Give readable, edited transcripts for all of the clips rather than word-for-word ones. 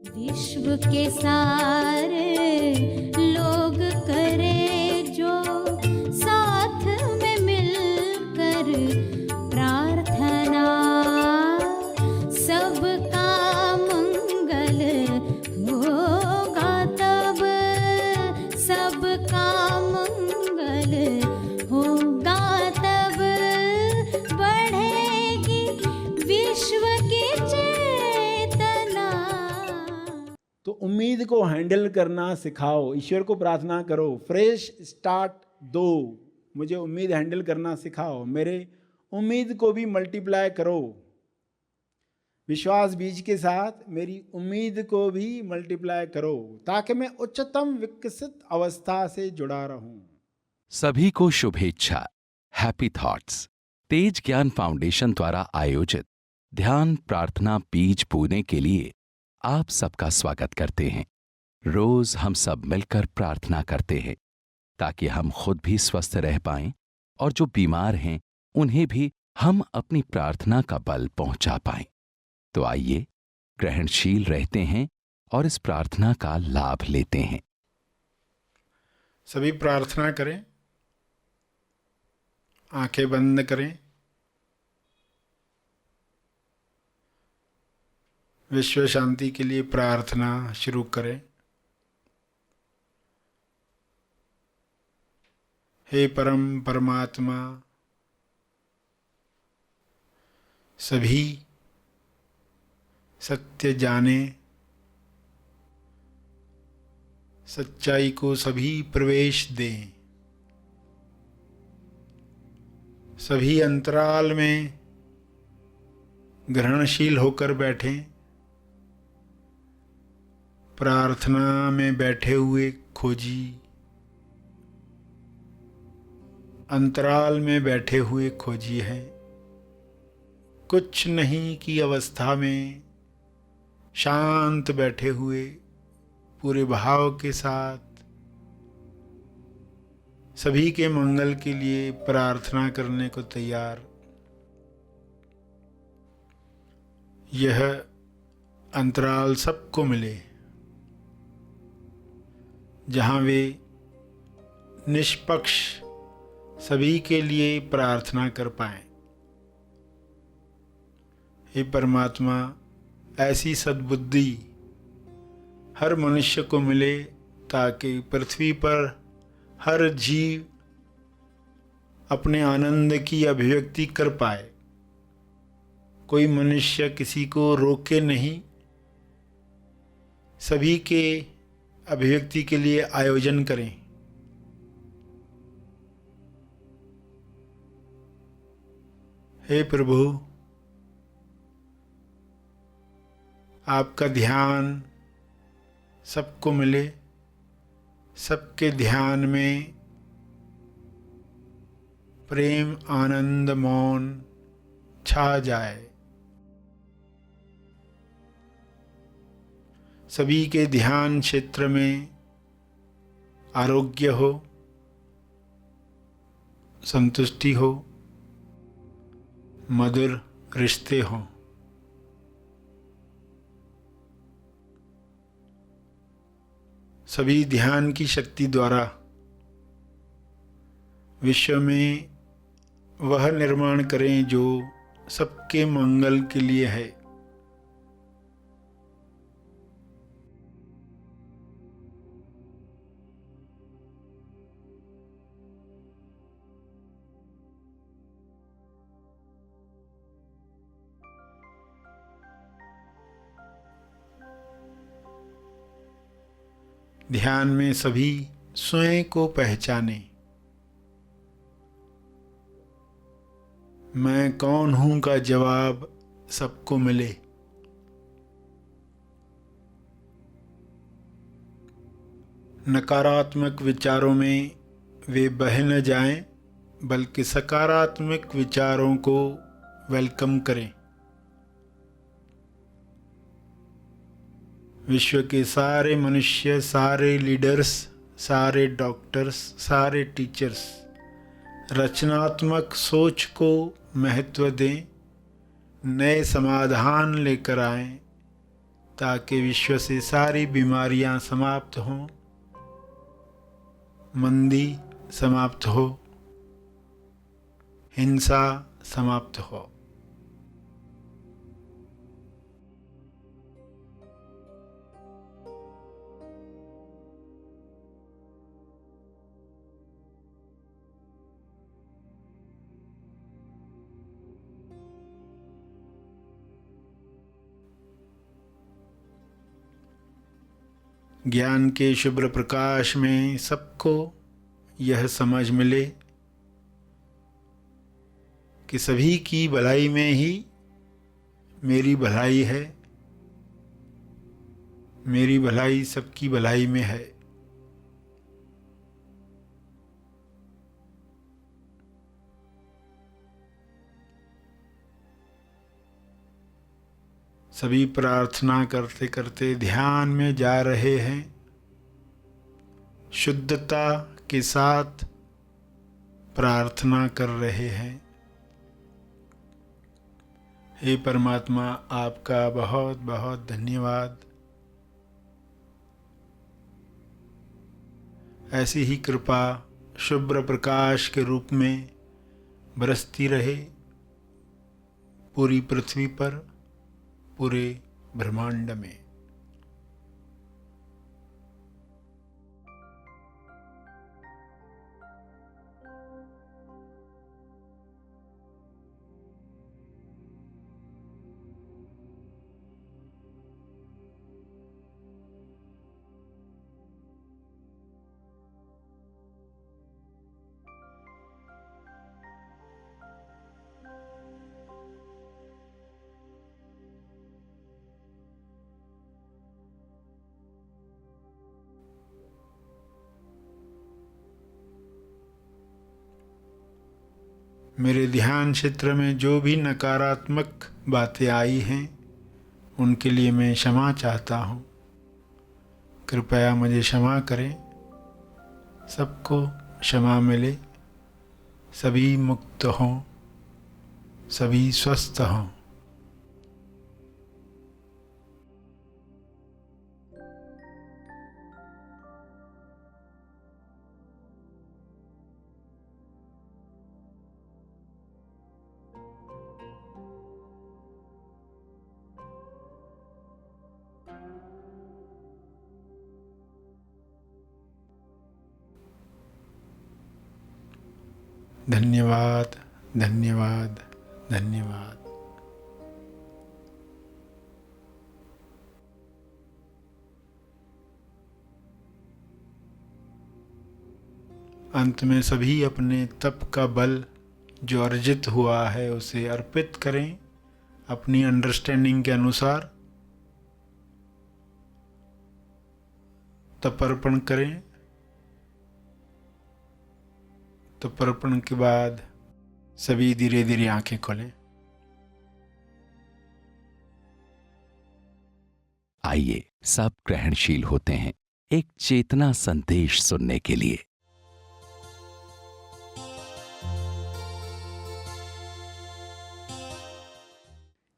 विश्व के सारे लोग करे जो साथ में मिलकर प्रार्थना, सबका मंगल होगा तब, सबका मंगल होगा तब, बढ़ेगी विश्व की चेतना। तो उम्मीद को हैंडल करना सिखाओ, ईश्वर को प्रार्थना करो, फ्रेश स्टार्ट दो, मुझे उम्मीद हैंडल करना सिखाओ, मेरे उम्मीद को भी मल्टीप्लाई करो, विश्वास बीज के साथ मेरी उम्मीद को भी मल्टीप्लाई करो, ताकि मैं उच्चतम विकसित अवस्था से जुड़ा रहूं। सभी को शुभेच्छा। हैप्पी थॉट्स तेज ज्ञान फाउंडेशन द्वारा आयोजित ध्यान प्रार्थना बीज बोने के लिए आप सबका स्वागत करते हैं। रोज हम सब मिलकर प्रार्थना करते हैं ताकि हम खुद भी स्वस्थ रह पाएं और जो बीमार हैं उन्हें भी हम अपनी प्रार्थना का बल पहुंचा पाएं। तो आइए ग्रहणशील रहते हैं और इस प्रार्थना का लाभ लेते हैं। सभी प्रार्थना करें, आंखें बंद करें, विश्व शांति के लिए प्रार्थना शुरू करें। हे परम परमात्मा, सभी सत्य जाने, सच्चाई को सभी प्रवेश दें, सभी अंतराल में ग्रहणशील होकर बैठें, प्रार्थना में बैठे हुए खोजी, अंतराल में बैठे हुए खोजी हैं, कुछ नहीं की अवस्था में शांत बैठे हुए पूरे भाव के साथ सभी के मंगल के लिए प्रार्थना करने को तैयार। यह अंतराल सबको मिले जहाँ वे निष्पक्ष सभी के लिए प्रार्थना कर पाएं। हे परमात्मा, ऐसी सद्बुद्धि हर मनुष्य को मिले ताकि पृथ्वी पर हर जीव अपने आनंद की अभिव्यक्ति कर पाए। कोई मनुष्य किसी को रोके नहीं, सभी के अभिव्यक्ति के लिए आयोजन करें। हे प्रभु, आपका ध्यान सबको मिले, सबके ध्यान में प्रेम, आनंद, मौन छा जाए। सभी के ध्यान क्षेत्र में आरोग्य हो, संतुष्टि हो, मधुर रिश्ते हों। सभी ध्यान की शक्ति द्वारा विश्व में वह निर्माण करें जो सबके मंगल के लिए है। ध्यान में सभी स्वयं को पहचाने। मैं कौन हूं का जवाब सबको मिले। नकारात्मक विचारों में वे बह न जाएं, बल्कि सकारात्मक विचारों को वेलकम करें। विश्व के सारे मनुष्य, सारे लीडर्स, सारे डॉक्टर्स, सारे टीचर्स रचनात्मक सोच को महत्व दें, नए समाधान लेकर आएं, ताकि विश्व से सारी बीमारियां समाप्त हों, मंदी समाप्त हो, हिंसा समाप्त हो। ज्ञान के शुभ्र प्रकाश में सबको यह समझ मिले कि सभी की भलाई में ही मेरी भलाई है, मेरी भलाई सबकी भलाई में है। सभी प्रार्थना करते करते ध्यान में जा रहे हैं, शुद्धता के साथ प्रार्थना कर रहे हैं। हे परमात्मा, आपका बहुत बहुत धन्यवाद। ऐसी ही कृपा शुभ्र प्रकाश के रूप में बरसती रहे पूरी पृथ्वी पर, पूरे ब्रह्मांड में। मेरे ध्यान क्षेत्र में जो भी नकारात्मक बातें आई हैं, उनके लिए मैं क्षमा चाहता हूँ। कृपया मुझे क्षमा करें। सबको क्षमा मिले, सभी मुक्त हों, सभी स्वस्थ हों। धन्यवाद, धन्यवाद, धन्यवाद। अंत में सभी अपने तप का बल जो अर्जित हुआ है उसे अर्पित करें अपनी अंडरस्टैंडिंग के अनुसार। तपर्पण करें। तपर्पण के बाद सभी धीरे धीरे आंखें खोलें। आइए सब ग्रहणशील होते हैं एक चेतना संदेश सुनने के लिए।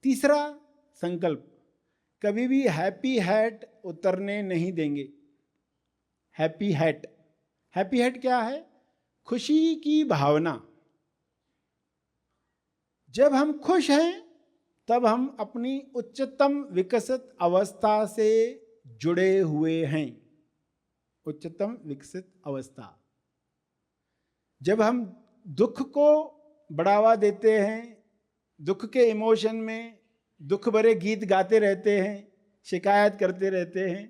तीसरा संकल्प, कभी भी हैप्पी हैट उतरने नहीं देंगे। हैप्पी हैट, हैप्पी हैट क्या है? खुशी की भावना। जब हम खुश हैं तब हम अपनी उच्चतम विकसित अवस्था से जुड़े हुए हैं। उच्चतम विकसित अवस्था। जब हम दुख को बढ़ावा देते हैं, दुख के इमोशन में दुख भरे गीत गाते रहते हैं, शिकायत करते रहते हैं,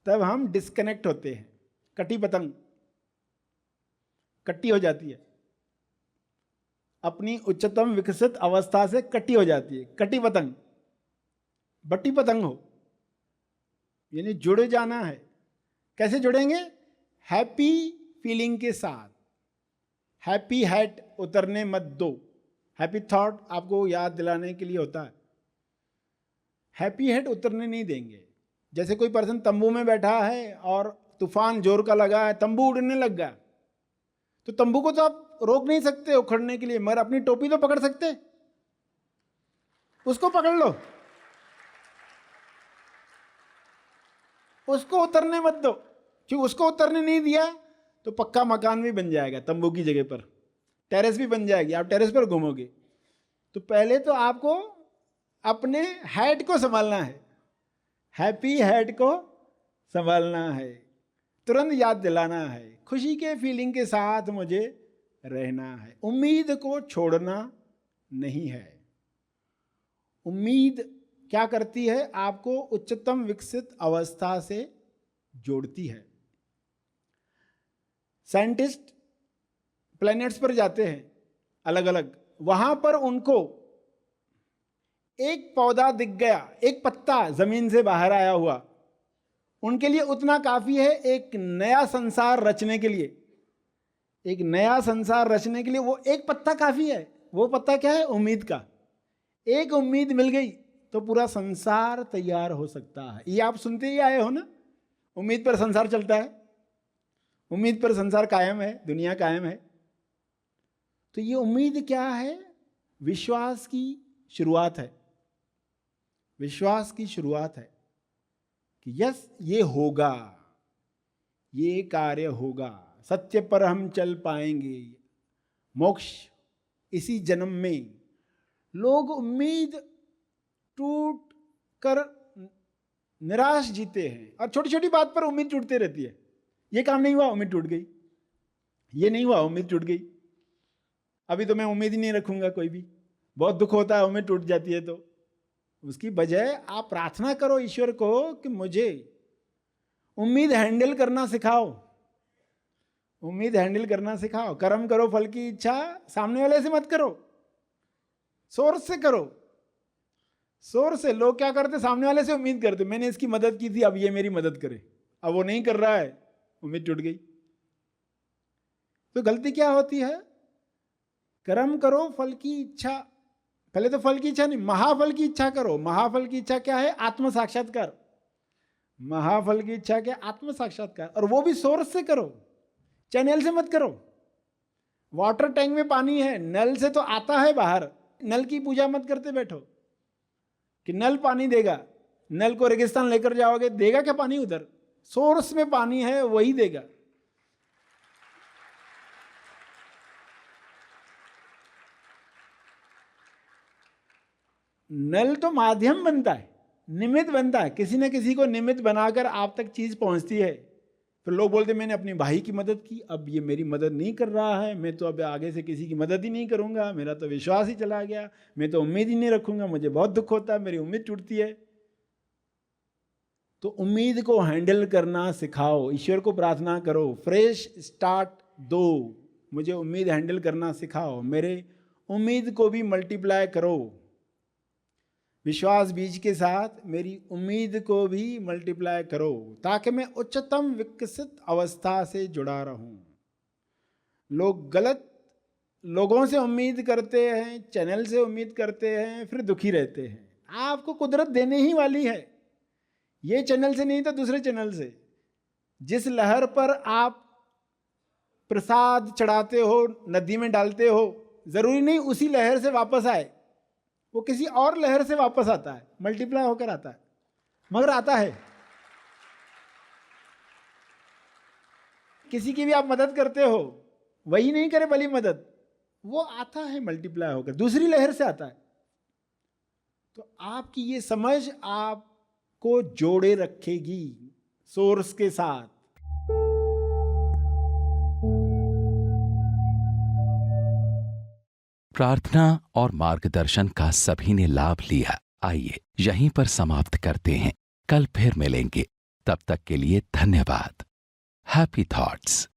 तब हम डिस्कनेक्ट होते हैं। कटी पतंग कट्टी हो जाती है, अपनी उच्चतम विकसित अवस्था से कटी हो जाती है। कटी पतंग, बट्टी पतंग हो, यानी जुड़े जाना है। कैसे जुड़ेंगे? हैप्पी फीलिंग के साथ। हैप्पी हैट उतरने मत दो। हैप्पी थॉट आपको याद दिलाने के लिए होता है। हैप्पी हैट उतरने नहीं देंगे। जैसे कोई पर्सन तंबू में बैठा है और तूफान जोर का लगा है, तंबू उड़ने लग गया, तो तंबू को तो आप रोक नहीं सकते उखड़ने के लिए, मगर अपनी टोपी तो पकड़ सकते, उसको पकड़ लो। उसको उतरने मत दो, क्योंकि उसको उतरने नहीं दिया तो पक्का मकान भी बन जाएगा तंबू की जगह पर, टेरेस भी बन जाएगी, आप टेरेस पर घूमोगे। तो पहले तो आपको अपने हेड को संभालना है, हैप्पी हेड को संभालना है, तुरंत याद दिलाना है, खुशी के फीलिंग के साथ मुझे रहना है, उम्मीद को छोड़ना नहीं है। उम्मीद क्या करती है? आपको उच्चतम विकसित अवस्था से जोड़ती है। साइंटिस्ट प्लैनेट्स पर जाते हैं अलग अलग, वहां पर उनको एक पौधा दिख गया, एक पत्ता जमीन से बाहर आया हुआ, उनके लिए उतना काफी है एक नया संसार रचने के लिए। एक नया संसार रचने के लिए वो एक पत्ता काफी है। वो पत्ता क्या है? उम्मीद का। एक उम्मीद मिल गई तो पूरा संसार तैयार हो सकता है। ये आप सुनते ही आए हो ना, उम्मीद पर संसार चलता है, उम्मीद पर संसार कायम है, दुनिया कायम है। तो ये उम्मीद क्या है? विश्वास की शुरुआत है। विश्वास की शुरुआत है कि यस, ये होगा, ये कार्य होगा, सत्य पर हम चल पाएंगे, मोक्ष इसी जन्म में। लोग उम्मीद टूट कर निराश जीते हैं, और छोटी छोटी बात पर उम्मीद टूटती रहती है। ये काम नहीं हुआ, उम्मीद टूट गई, ये नहीं हुआ, उम्मीद टूट गई, अभी तो मैं उम्मीद ही नहीं रखूंगा कोई भी। बहुत दुख होता है उम्मीद टूट जाती है। तो उसकी बजाय आप प्रार्थना करो ईश्वर को कि मुझे उम्मीद हैंडल करना सिखाओ, उम्मीद हैंडल करना सिखाओ। कर्म करो, फल की इच्छा सामने वाले से मत करो, सोर्स से करो। सोर्स से लोग क्या करते? सामने वाले से उम्मीद करते, मैंने इसकी मदद की थी, अब ये मेरी मदद करे। अब वो नहीं कर रहा है, उम्मीद टूट गई। तो गलती क्या होती है? कर्म करो, फल की इच्छा, पहले तो फल की इच्छा नहीं, महाफल की इच्छा करो। महाफल की इच्छा क्या है? आत्म साक्षात्कार। महाफल की इच्छा क्या? आत्म साक्षात्कार। और वो भी सोर्स से करो, चैनल से मत करो। वाटर टैंक में पानी है, नल से तो आता है बाहर, नल की पूजा मत करते बैठो कि नल पानी देगा। नल को रेगिस्तान लेकर जाओगे, देगा क्या पानी? उधर सोर्स में पानी है, वही देगा। नल तो माध्यम बनता है, निमित्त बनता है, किसी न किसी को निमित्त बनाकर आप तक चीज पहुंचती है। फिर लोग बोलते मैंने अपनी भाई की मदद की, अब ये मेरी मदद नहीं कर रहा है, मैं तो अब आगे से किसी की मदद ही नहीं करूंगा, मेरा तो विश्वास ही चला गया, मैं तो उम्मीद ही नहीं रखूंगा, मुझे बहुत दुख होता है, मेरी उम्मीद टूटती है। तो उम्मीद को हैंडल करना सिखाओ, ईश्वर को प्रार्थना करो, फ्रेश स्टार्ट दो, मुझे उम्मीद हैंडल करना सिखाओ, मेरे उम्मीद को भी मल्टीप्लाई करो। विश्वास बीज के साथ मेरी उम्मीद को भी मल्टीप्लाई करो, ताकि मैं उच्चतम विकसित अवस्था से जुड़ा रहूं। लोग गलत लोगों से उम्मीद करते हैं, चैनल से उम्मीद करते हैं, फिर दुखी रहते हैं। आपको कुदरत देने ही वाली है, ये चैनल से नहीं तो दूसरे चैनल से। जिस लहर पर आप प्रसाद चढ़ाते हो, नदी में डालते हो, जरूरी नहीं उसी लहर से वापस आए, वो किसी और लहर से वापस आता है, मल्टीप्लाई होकर आता है, मगर आता है। किसी की भी आप मदद करते हो, वही नहीं करे भली मदद, वो आता है मल्टीप्लाई होकर, दूसरी लहर से आता है। तो आपकी ये समझ आपको जोड़े रखेगी सोर्स के साथ। प्रार्थना और मार्गदर्शन का सभी ने लाभ लिया। आइए यहीं पर समाप्त करते हैं, कल फिर मिलेंगे, तब तक के लिए धन्यवाद। Happy thoughts.